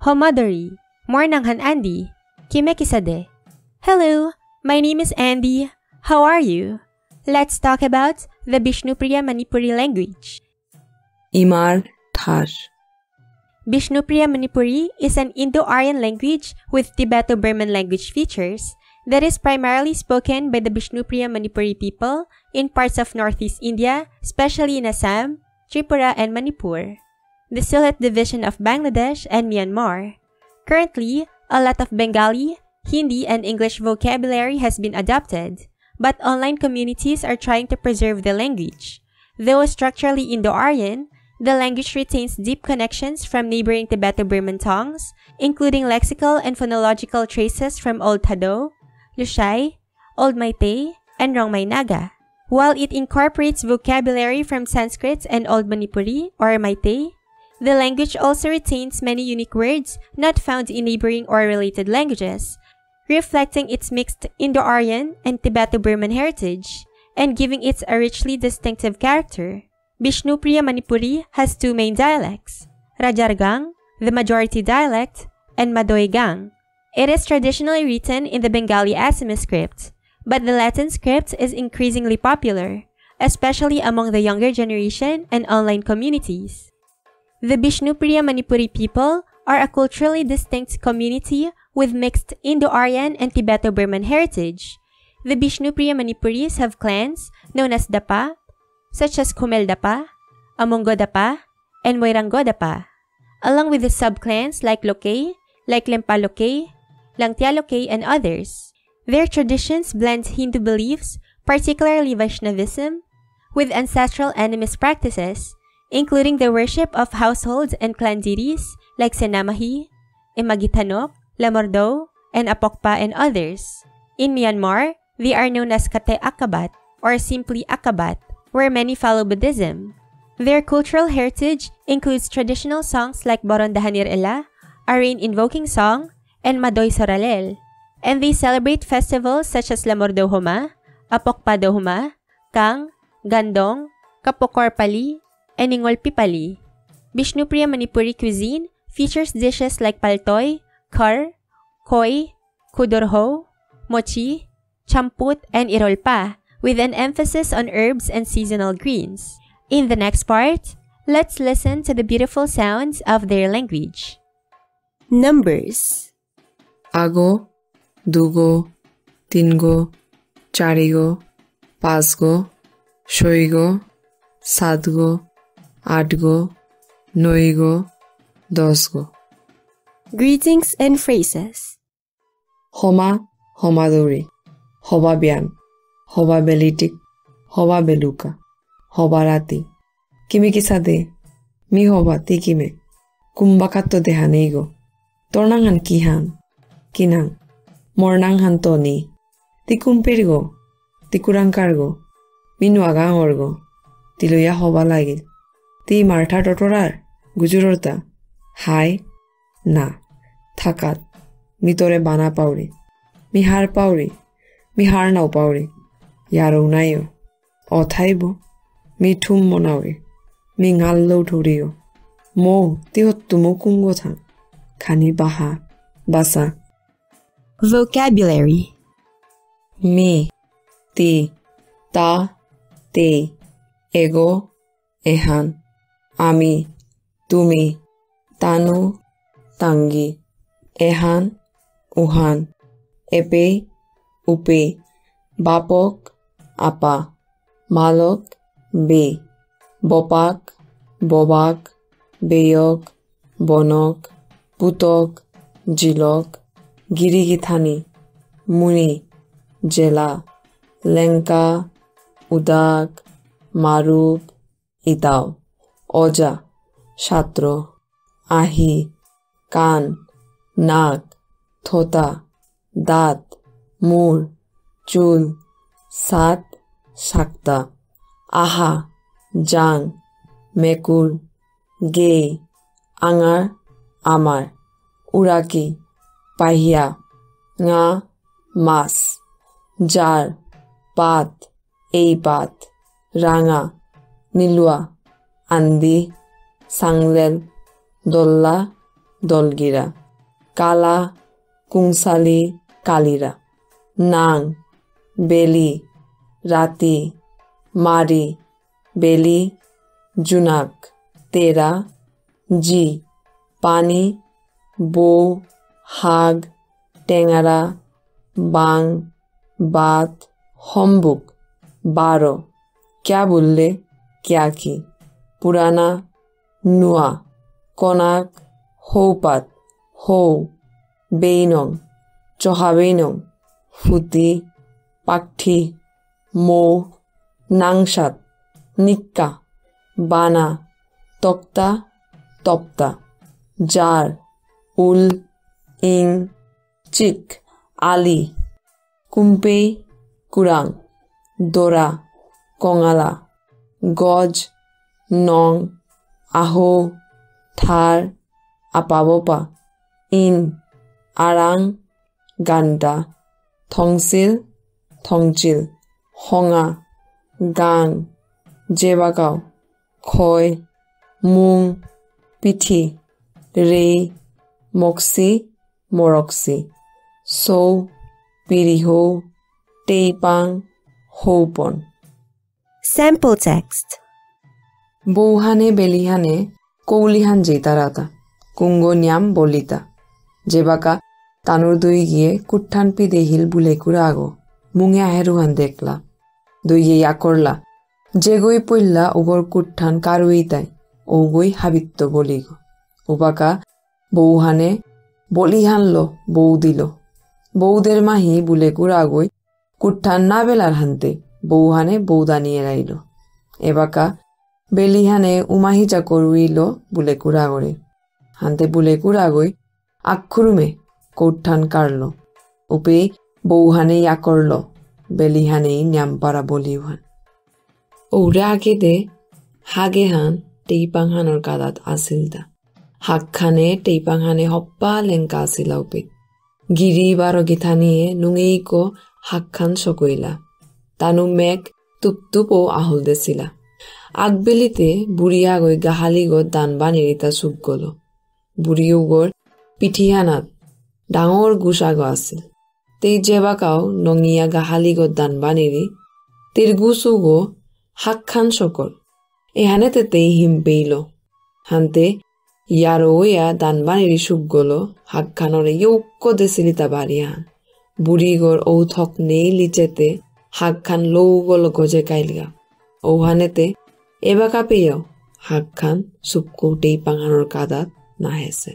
Homadori, Mornanghan Andy, Kimekisade. Hello, my name is Andy. How are you? Let's talk about the Bishnupriya Manipuri language. Imar Thar. Bishnupriya Manipuri is an Indo-Aryan language with Tibeto-Burman language features that is primarily spoken by the Bishnupriya Manipuri people in parts of northeast India, especially in Assam, Tripura, and Manipur, the Sylhet division of Bangladesh, and Myanmar. Currently, a lot of Bengali, Hindi, and English vocabulary has been adopted, but online communities are trying to preserve the language. Though structurally Indo-Aryan, the language retains deep connections from neighboring Tibeto-Burman tongues, including lexical and phonological traces from Old Tado, Lushai, Old Meitei, and Rongmai Naga. While it incorporates vocabulary from Sanskrit and Old Manipuri or Meitei, the language also retains many unique words not found in neighboring or related languages, reflecting its mixed Indo-Aryan and Tibeto-Burman heritage and giving it a richly distinctive character. Bishnupriya Manipuri has two main dialects, Rajargang, the majority dialect, and Madoigang. It is traditionally written in the Bengali Assamese script, but the Latin script is increasingly popular, especially among the younger generation and online communities. The Bishnupriya Manipuri people are a culturally distinct community with mixed Indo-Aryan and Tibeto-Burman heritage. The Bishnupriya Manipuris have clans known as Dapa, such as Kumel Dapa, Amongo Dapa, and Moirango Dapa, along with the sub-clans like Lokey, like Lempa Lokey, Langtia Lokey, and others. Their traditions blend Hindu beliefs, particularly Vaishnavism, with ancestral animist practices, including the worship of household and clan deities like Senamahi, Imagitanok, Lamordo, and Apokpa, and others. In Myanmar, they are known as Kate Akabat, or simply Akabat, where many follow Buddhism. Their cultural heritage includes traditional songs like Borondahanir Ela, a rain-invoking song, and Madoy Soralel, and they celebrate festivals such as Lamordo Huma, Apokpa Huma, Kang, Gandong, Kapokor Pali, and Ningol Pipali. Bishnupriya Manipuri cuisine features dishes like paltoy, kar, koi, kudurho, mochi, champut, and irolpa, with an emphasis on herbs and seasonal greens. In the next part, let's listen to the beautiful sounds of their language. Numbers. Ago, dugo, tingo, charigo, pasgo, shoigo, sadgo, atgo, noigo, dosgo. Greetings and phrases. Homa, homadori, hoba bian, hoba belitik, hoba beluka, hoba rati. Kimi kisade, mi hoba tikime, kumbakato dehaneigo, tornangan kihan, kinang, mornanghan toni, tikumpirgo, tikurangkargo, minuagang orgo, tiluya hoba lagil, ti martha totorar, gujurorta, hai, na, thakat, mitore bana pauri, mihar pauri, mihar nau pauri, yaro nayo, othaibo, mithum monauri, mingallo thurio, mo tihottumo kungothang, khani baha, basa. Vocabulary. Me, ti, ta, te, ego, ehan, ami, tumi, tanu, tangi, ehan, uhan, epe, upe, bapok, apa, malok, be, bopak, bobak, beyok, bonok, putok, jilok, girigithani, muni, jela, lenka, udak, maruk, itao, oja, shatro, ahi, kan, nak, thota, dat, mur, chul, sat, shakta, aha, jang, mekur, ge, angar, amar, uraki, pahia, nga, mas, jar, pat, ei pat, ranga, nilua, andi, sanglel, dolla, দলগিরা কালা কুংসালি কালিরা নাং বেলি রাতি মারি বেলি জুনাক তেরা G পানি বৌ হাগ টেঙারা বাং বাত হম্বুক 12 क्या बोलले क्या की पुराना नुआ कनाक हौपात हौ बेइनং चहाबेइनং ফুটি পাকঠি মৌ নাংসাত নিক্কা বানা তক্তা তপ্তা জার উল ইং চিক আলি কুম্পেই কুরাং দোরা কঙালা গজ নং আহো থার আপাবপা ইন আরাং গান্ডা থংসিল থংচিল হঙা গাং জেবাগাও খয় মুং পিঠি রে মক্সি মরক্সি সৌ পিরিহৌ টেইপাং হৌপন Sample text. বৌহানে বেলিহানে কৌলিহান জেতারাতা কুঙ্গ নিয়াম বলিতা জেবাকা তানুর দুই গিয়ে কুঠান পি দেহিল বুলেকুর আগো মুঙে আহেরুহান দেখলা দুই ইয়া করলা যে গই পইল্লা ওগর কুঠান কারুই তাই ও গই হাবিত্ত বলিগ ওবাকা বৌহানে বলিহানলো বৌ দিল বৌদের মাহি বুলেকুর আগই কুঠান না বেলার হানতে বৌহানে বৌদানিয়ে রাইল এবাকা বেলিহানে উমাহি চাকর উইল বুলেকুর আগরে হানতে বুলেকুর আগই আক্ষুরুমে কৌঠান কারল উপে বৌহানে ইয়া করল বেলিহানেই ন্যামপাড়া বলিহান ওরা আগে দে হাগে হান টেইপাংহানর কাদাত আসিল দা হাকখানে টেইপাংহানে হপ্পা লেঙ্কা আসিলা উপে গিরি বারো গিথানিয়ে নুঙেই কো হাকখান সকইলা তানু মেঘ তুপতুপ ও আহল দেছিলা আগবেলিতে বুড়িয়া গই গাহালি গো দান বানিরিতা চুক গল বুড়ি উগর পিঠিহানাত ডাঙর গুসাগ আছিল তেই জেবাকাও নঙিয়া গাহালি গো দান বানিরি তের গুসু গো হাকখান সকল এহানে তেতেই হিম পেইল হানতে ইয়ারো ইয়া দান বানিরি চুক গল হাকখানরে ইউক্ক দেছিলিতা বাড়িয়াহান বুড়িগর ঔথক নেই লিচেতে হাকখান লৌ গল গজে কাইলগা ঔহানেতে এবাকা পেয়েও হাকখান চুপকৌটেই পাঙানোর কাদাত নাহেছে